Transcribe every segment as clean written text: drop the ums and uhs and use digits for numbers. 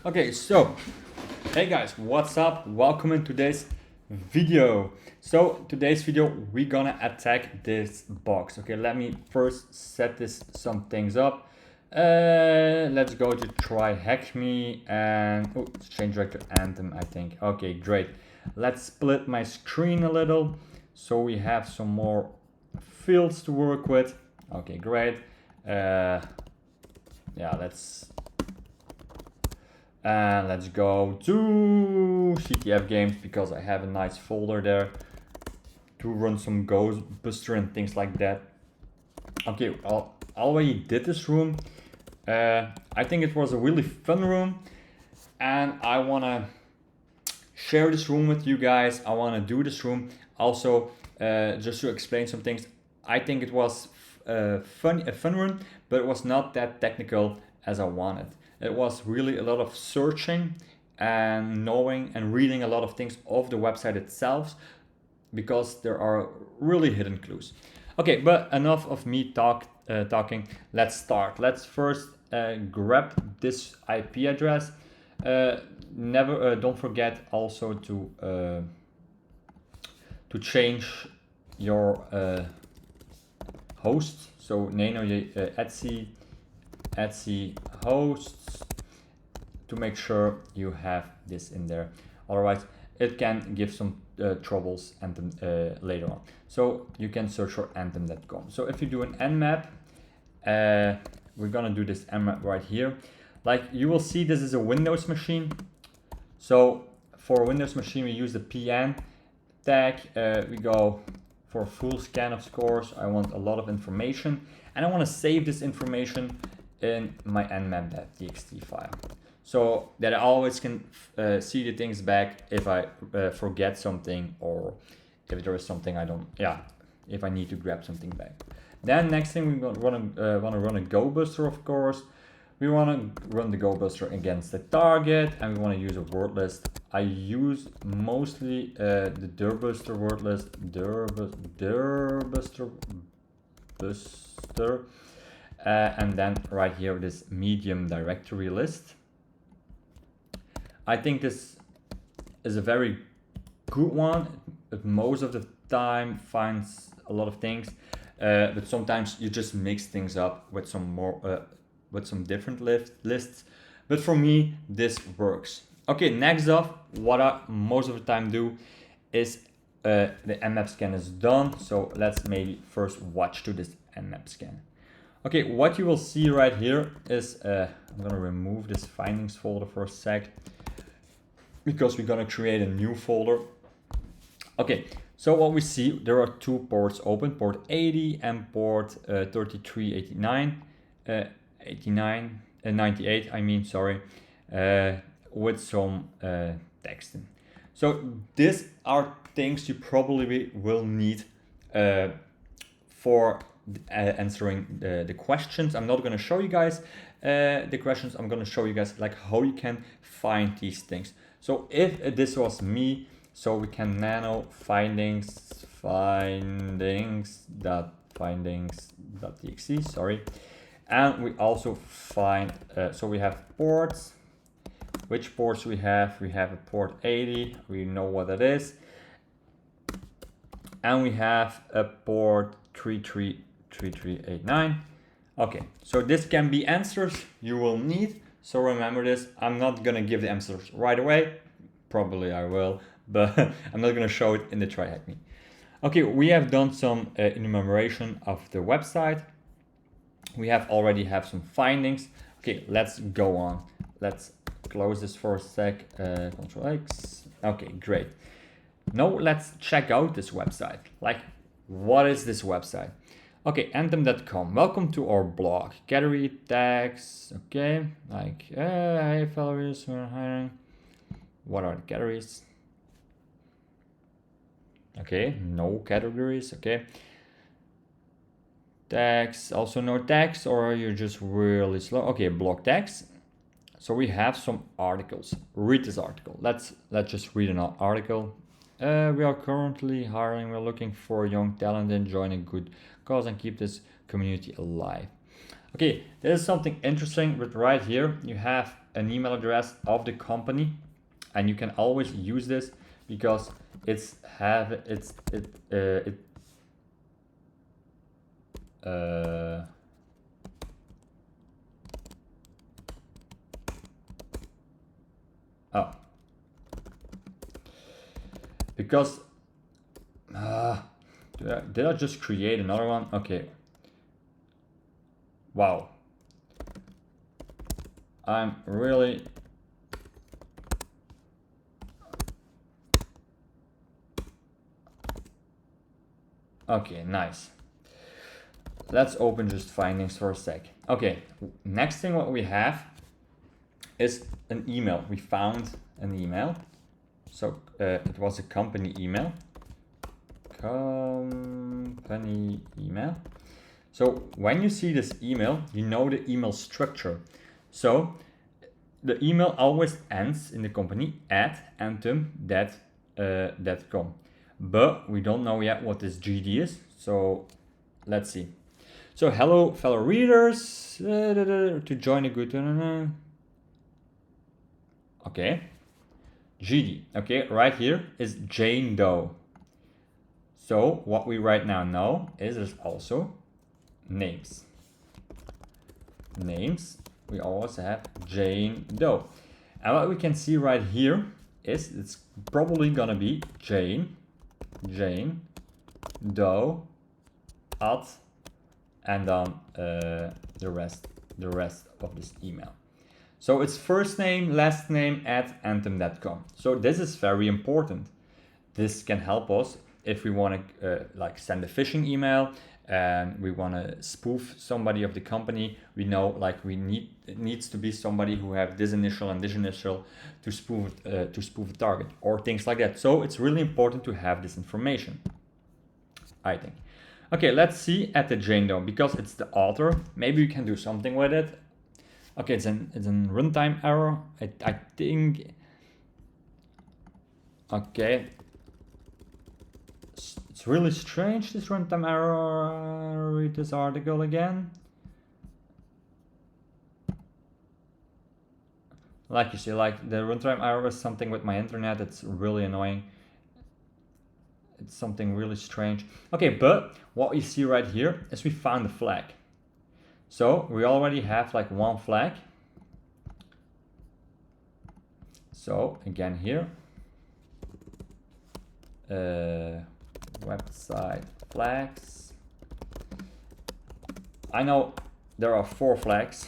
Okay, so hey guys, what's up? Welcome in today's video. So today's video we're gonna attack this box. Okay, let me first set some things up. Let's go to try hack me and change right to Anthem, I think. Okay, great. Let's split my screen a little so we have some more fields to work with. Okay, great. Yeah, let's go to CTF games because I have a nice folder there to run some Ghostbuster and things like that. Okay, I already did this room. I think it was a really fun room and I want to share this room with you guys. I want to do this room also just to explain some things. I think it was a fun room, but it was not that technical as I wanted. It was really a lot of searching and knowing and reading a lot of things off the website itself because there are really hidden clues. Okay, but enough of me talking. Let's start. Let's first grab this IP address. Don't forget also to change your host. So nano Etsy hosts to make sure you have this in there. Otherwise, it can give some troubles Anthem later on. So you can search for anthem.com. So if you do an nmap, we're gonna do this nmap right here. Like you will see, this is a Windows machine. So for a Windows machine, we use the PN tag. We go for a full scan of scores. I want a lot of information and I want to save this information in my nmap.txt file so that I always can see the things back if I forget something or if there is something I don't, if I need to grab something back. Then next thing we want to run a Ghostbuster, of course. We want to run the Ghostbuster against the target and we want to use a word list. I use mostly the Durbuster word list, Durbuster. And then right here, this medium directory list. I think this is a very good one. It most of the time finds a lot of things, but sometimes you just mix things up with some more, with some different lists. But for me, this works. Okay, next up, what I most of the time do is the nmap scan is done. So let's maybe first watch to this nmap scan. Okay, what you will see right here is, I'm gonna remove this findings folder for a sec because we're gonna create a new folder. Okay, so what we see, there are two ports open, port 80 and port 3389, 98, I mean, sorry, with some texting. So these are things you probably will need for answering the questions. I'm not going to show you guys the questions. I'm going to show you guys like how you can find these things. So if this was me, so we can nano findings.txt, sorry. And we also find, so we have ports. Which ports we have? We have a port 80, we know what that is. And we have a port 3389. Okay, so this can be answers you will need. So remember this, I'm not gonna give the answers right away. Probably I will, but I'm not gonna show it in the try hack me. Okay, we have done some enumeration of the website. We already have some findings. Okay, let's go on. Let's close this for a sec, Control X. Okay, great. Now let's check out this website. Like, what is this website? Okay, anthem.com. Welcome to our blog. Category tags. Okay, like, hey, followers, we're hiring. What are the categories? Okay, no categories. Okay. Tags, also no tags, or you're just really slow. Okay, blog tags. So we have some articles. Read this article. Let's just read an article. We are currently hiring. We're looking for young talent and join a good cause and keep this community alive. Okay, this is something interesting, but right here you have an email address of the company, and you can always use this because it's have it's it oh, because did I just create another one? Okay. Wow. I'm really okay, nice. Let's open just findings for a sec. Okay, next thing what we have is an email. We found an email. So it was a company email. Company email. So when you see this email, you know the email structure. So the email always ends in the company at anthem.com. But we don't know yet what this GD is. So let's see. So hello fellow readers, to join a good, okay, GD, okay, right here is Jane Doe. So what we right now know is there's also names. We also have Jane Doe. And what we can see right here is it's probably gonna be Jane Doe at, and then the rest of this email. So it's first name, last name at anthem.com. So this is very important. This can help us if we want to like send a phishing email and we want to spoof somebody of the company. We know like it needs to be somebody who have this initial and this initial to spoof a target or things like that. So it's really important to have this information, I think. Okay, let's see at the Jane Doe because it's the author. Maybe we can do something with it. Okay, it's a runtime error. I think. Okay. It's really strange, this runtime error. Read this article again. Like you see, like the runtime error is something with my internet. It's really annoying. It's something really strange. Okay, but what you see right here is we found a flag. So we already have like one flag. So again here, website flags. I know there are 4 flags.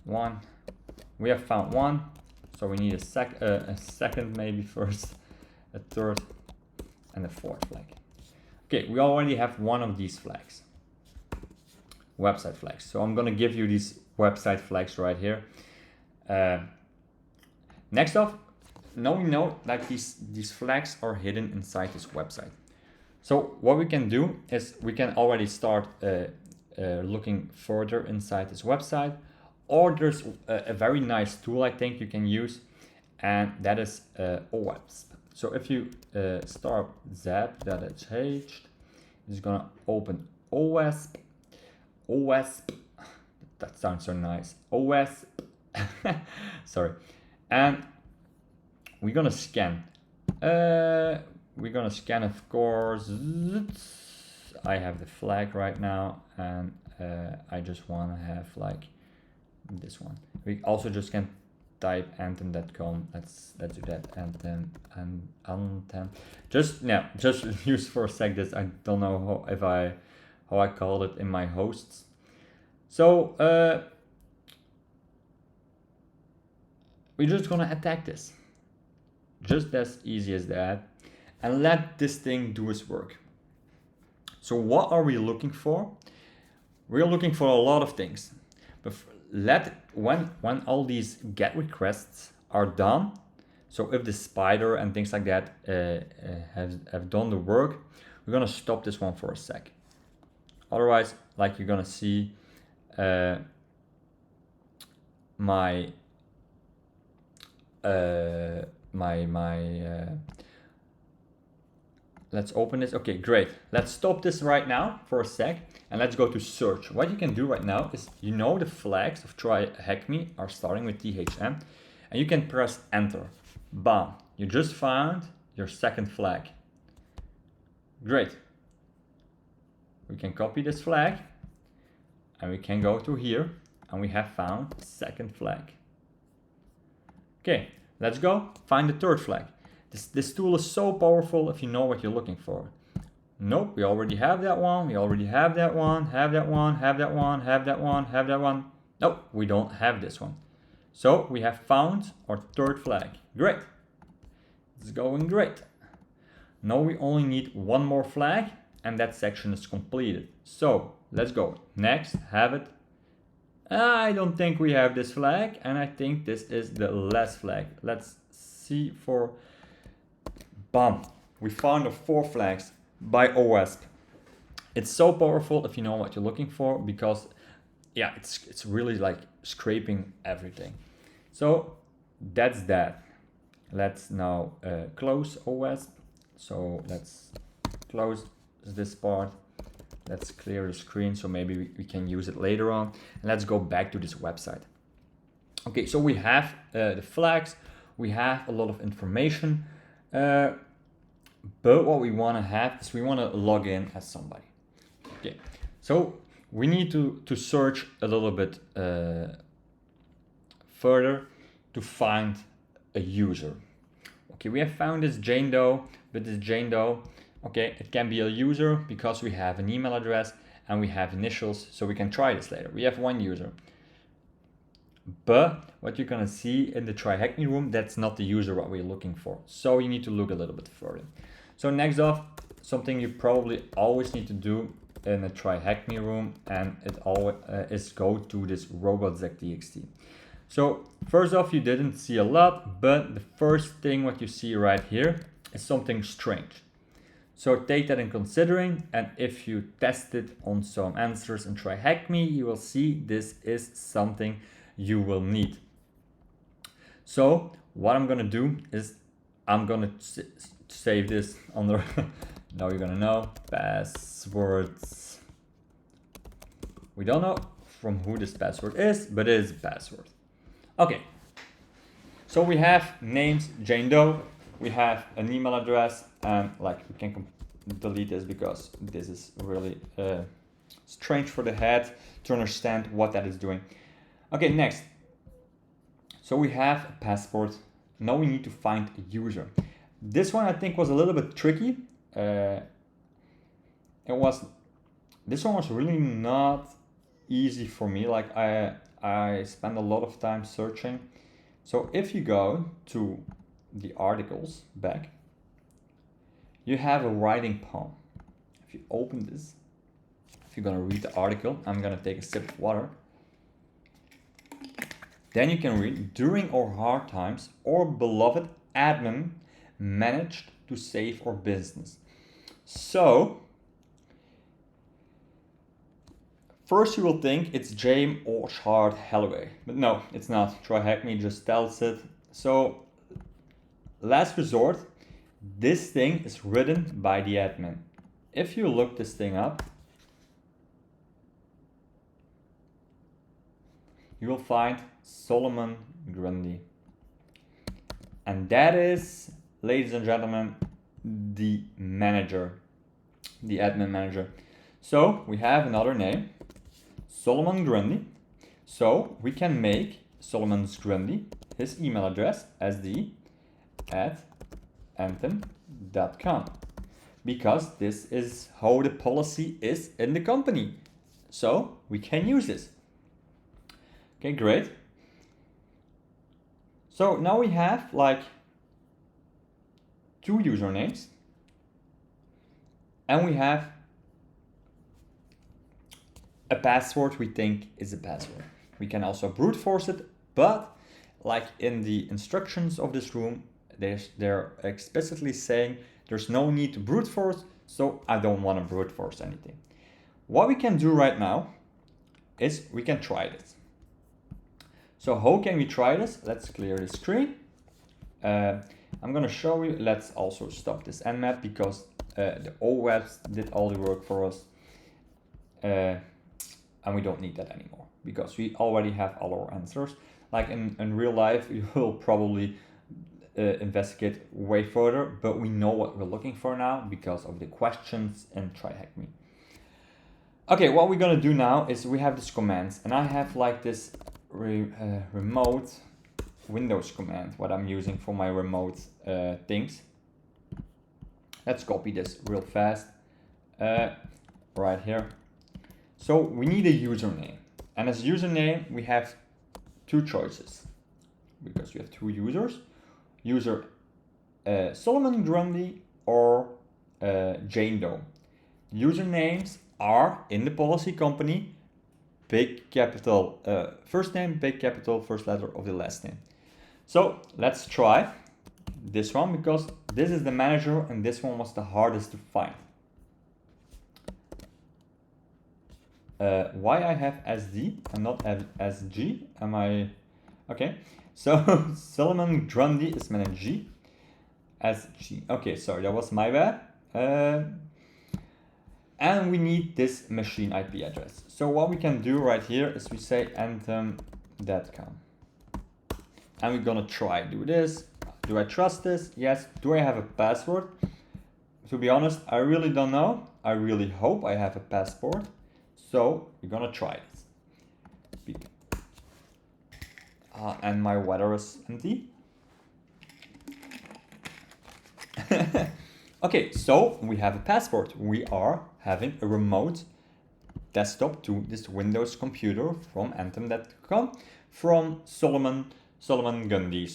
One, we have found one. So we need a second maybe first, a third, and a 4th flag. Okay, we already have one of these flags, website flags. So I'm gonna give you these website flags right here. Next off, now we know that these flags are hidden inside this website. So what we can do is we can already start looking further inside this website. Or there's a very nice tool I think you can use, and that is OWASP. So if you start zap.sh, it's gonna open OWASP. That sounds so nice. OWASP. Sorry. And we're gonna scan. Of course. I have the flag right now, and I just wanna have like this one. We also just can type anthem.com. Let's do that. Anthem. Just use for a sec this. I don't know how I called it in my hosts. So we're just gonna attack this. Just as easy as that, and let this thing do its work. So what are we looking for? We're looking for a lot of things. But when all these GET requests are done, so if the spider and things like that have done the work, we're gonna stop this one for a sec. Otherwise, like you're gonna see my let's open this. Okay, great. Let's stop this right now for a sec and let's go to search. What you can do right now is, you know, the flags of try hack me are starting with THM, and you can press enter. Bam, you just found your second flag. Great. We can copy this flag and we can go to here and we have found the second flag. Okay, let's go find the third flag. This tool is so powerful if you know what you're looking for. Nope, we already have that one. We already have that one, have that one, have that one, have that one, have that one. Nope, we don't have this one. So we have found our third flag. Great. It's going great. Now we only need one more flag and that section is completed. So let's go. Next, have it. I don't think we have this flag and I think this is the last flag. Let's see for... Bam. We found the 4 flags by OWASP. It's so powerful if you know what you're looking for, because yeah, it's really like scraping everything. So that's that. Let's now close OWASP. So let's close this part. Let's clear the screen so maybe we can use it later on. And let's go back to this website. Okay, so we have the flags, we have a lot of information, but what we want to have is we want to log in as somebody. Okay, so we need to search a little bit further to find a user. Okay, we have found this Jane Doe, but this Jane Doe, okay, it can be a user because we have an email address and we have initials, so we can try this later. We have one user. But what you're gonna see in the Try Hack Me room, that's not the user what we're looking for. So you need to look a little bit further. So next off, something you probably always need to do in a Try Hack Me room, and it always is go to this robots.txt. So first off, you didn't see a lot, but the first thing what you see right here is something strange. So take that in considering, and if you test it on some answers and Try Hack Me, you will see this is something you will need. So what I'm gonna do is I'm gonna save this under, now you're gonna know, passwords. We don't know from who this password is, but it is a password. Okay, so we have names Jane Doe, we have an email address, and like we can delete this because this is really strange for the head to understand what that is doing. Okay, next. So we have a passport. Now we need to find a user. This one I think was a little bit tricky. This one was really not easy for me. Like I spent a lot of time searching. So if you go to the articles back, you have a writing poem. If you open this, if you're gonna read the article, I'm gonna take a sip of water. Then you can read, during our hard times, our beloved admin managed to save our business. So, first you will think it's James Orchard Holloway, but no, it's not. Try Hack Me just tells it. So, last resort, this thing is written by the admin. If you look this thing up, you will find Solomon Grundy. And that is, ladies and gentlemen, the manager, the admin manager. So we have another name, Solomon Grundy. So we can make Solomon Grundy his email address sd@anthem.com, because this is how the policy is in the company. So we can use this. Okay, great. So now we have like 2 usernames, and we have a password we think is a password. We can also brute force it, but like in the instructions of this room, they're explicitly saying there's no need to brute force, so I don't want to brute force anything. What we can do right now is we can try this. So how can we try this? Let's clear the screen. I'm gonna show you, let's also stop this nmap because The OWASP did all the work for us. And we don't need that anymore because we already have all our answers. Like in real life, you will probably investigate way further, but we know what we're looking for now because of the questions in TryHackMe. Okay, what we're gonna do now is we have this commands, and I have like this remote Windows command, what I'm using for my remote things. Let's copy this real fast, right here. So we need a username, and as username we have two choices because we have two users, user Solomon Grundy or Jane Doe. Usernames are in the policy company big capital first name, big capital first letter of the last name. So let's try this one because this is the manager and this one was the hardest to find. Why I have SD and not SG? Am I okay? So Solomon Grundy is managed G. SG. Okay, sorry, that was my bad. And we need this machine IP address. So what we can do right here is we say anthem.com. And we're gonna try do this. Do I trust this? Yes. Do I have a password? To be honest, I really don't know. I really hope I have a passport. So we're gonna try this. And my weather is empty. Okay, so we have a passport. We are having a remote desktop to this Windows computer from anthem.com from Solomon Grundy.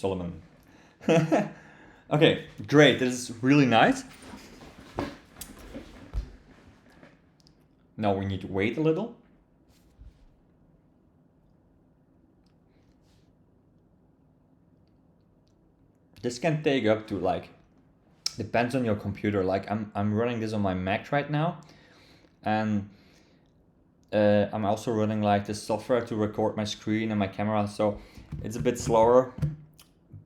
Okay, great. This is really nice. Now we need to wait a little. This can take up to like, depends on your computer. Like I'm running this on my Mac right now, and I'm also running like this software to record my screen and my camera, so it's a bit slower,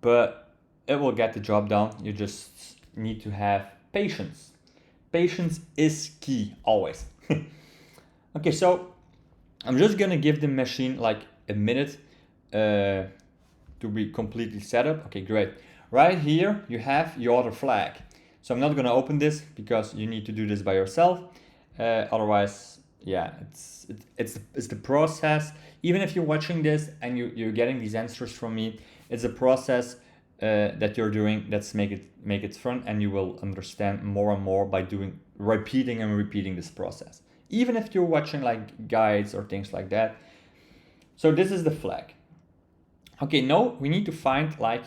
but it will get the job done. You just need to have patience. Patience is key, always. Okay, so I'm just gonna give the machine like a minute to be completely set up. Okay, great. Right here you have your other flag. So I'm not gonna open this because you need to do this by yourself. Otherwise, yeah, it's the process. Even if you're watching this and you're getting these answers from me, it's a process that you're doing that's make it fun, and you will understand more and more by repeating this process. Even if you're watching like guides or things like that. So this is the flag. Okay, now we need to find like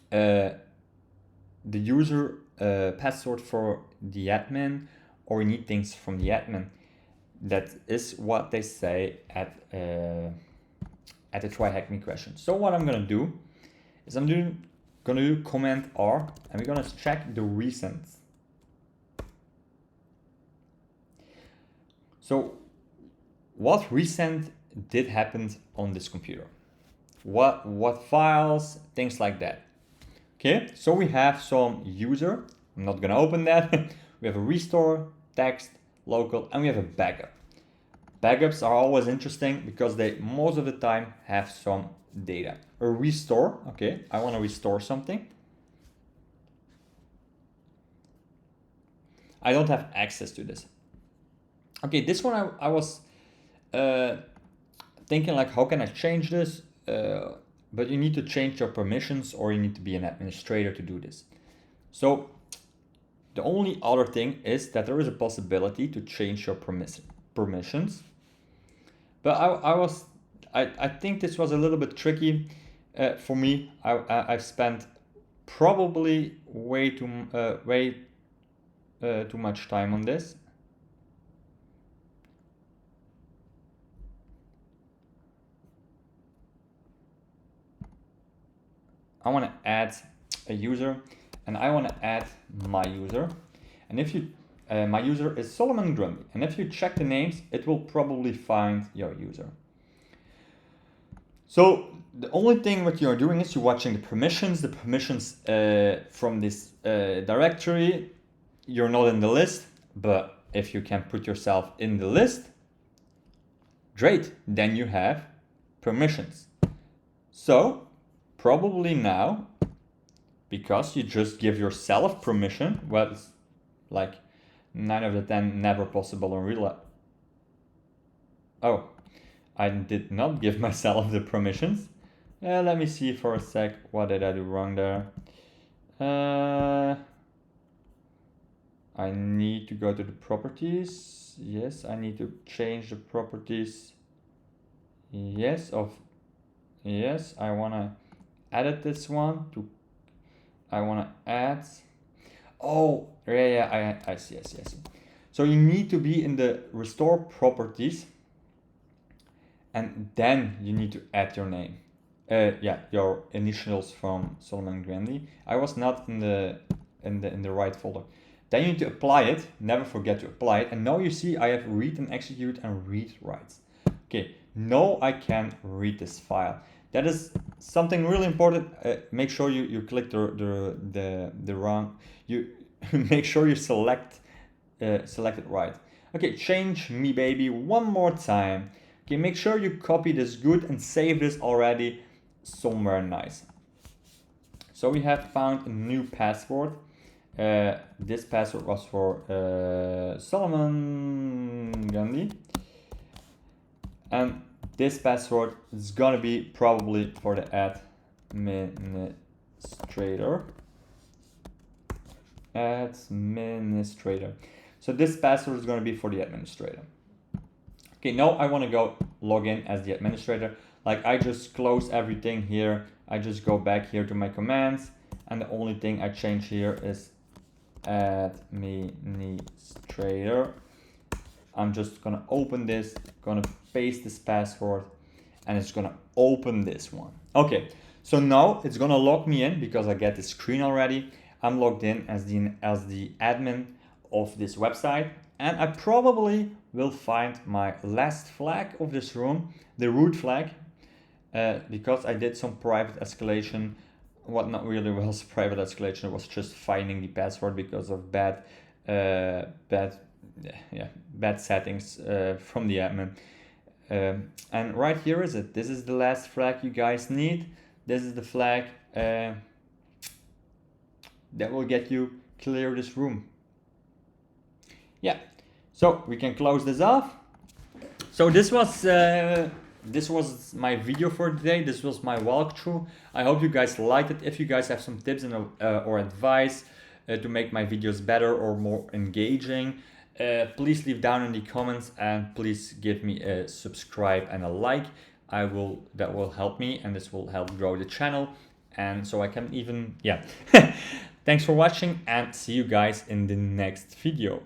the user password for the admin, or we need things from the admin. That is what they say at the TryHackMe question. So what I'm gonna do is I'm gonna do Command R, and we're gonna check the recent. So what recent did happen on this computer? What files, things like that. Okay, so we have some user. I'm not gonna open that. We have a restore, text, local, and we have a backup. Backups are always interesting because they most of the time have some data. A restore, okay, I want to restore something. I don't have access to this. Okay, this one I was thinking like, how can I change this? But you need to change your permissions, or you need to be an administrator to do this. So the only other thing is that there is a possibility to change your permissions. But I think this was a little bit tricky for me. I've spent probably way too much time on this. I want to add a user, and I want to add my user. And if you, my user is Solomon Grundy, and if you check the names, it will probably find your user. So the only thing what you're doing is you're watching the permissions from this directory, you're not in the list, but if you can put yourself in the list, great, then you have permissions. So probably now, because you just give yourself permission, well, it's like 9 out of 10 never possible in real life. Oh, I did not give myself the permissions. Let me see for a sec, what did I do wrong there? I need to go to the properties. Yes, I need to change the properties. Yes, I wanna edit this one to, I wanna add. Oh, yeah, I see. So you need to be in the restore properties, and then you need to add your name. Yeah, your initials from Solomon Grundy. I was not in the right folder. Then you need to apply it. Never forget to apply it. And now you see I have read and execute and read writes. Okay, now I can read this file. That is something really important. Make sure you click the wrong. You make sure you select it right. Okay, change me baby one more time. Okay, make sure you copy this good and save this already somewhere nice. So we have found a new password. This password was for Solomon Gandhi, and this password is gonna be probably for the administrator. So this password is gonna be for the administrator. Okay, now I want to go log in as the administrator. Like I just close everything here. I just go back here to my commands, and the only thing I change here is administrator. I'm just gonna open this, gonna paste this password, and it's gonna open this one. Okay, so now it's gonna log me in because I get the screen already. I'm logged in as the admin of this website, and I probably will find my last flag of this room, the root flag, because I did some private escalation. What not really was private escalation, it was just finding the password because of bad settings from the admin. And right here is it. This is the last flag you guys need. This is the flag that will get you clear this room. Yeah, so we can close this off. So this was my video for today. This was my walkthrough. I hope you guys liked it. If you guys have some tips and or advice to make my videos better or more engaging, please leave down in the comments, and please give me a subscribe and a like. That will help me, and this will help grow the channel, and so I can even Thanks for watching, and see you guys in the next video.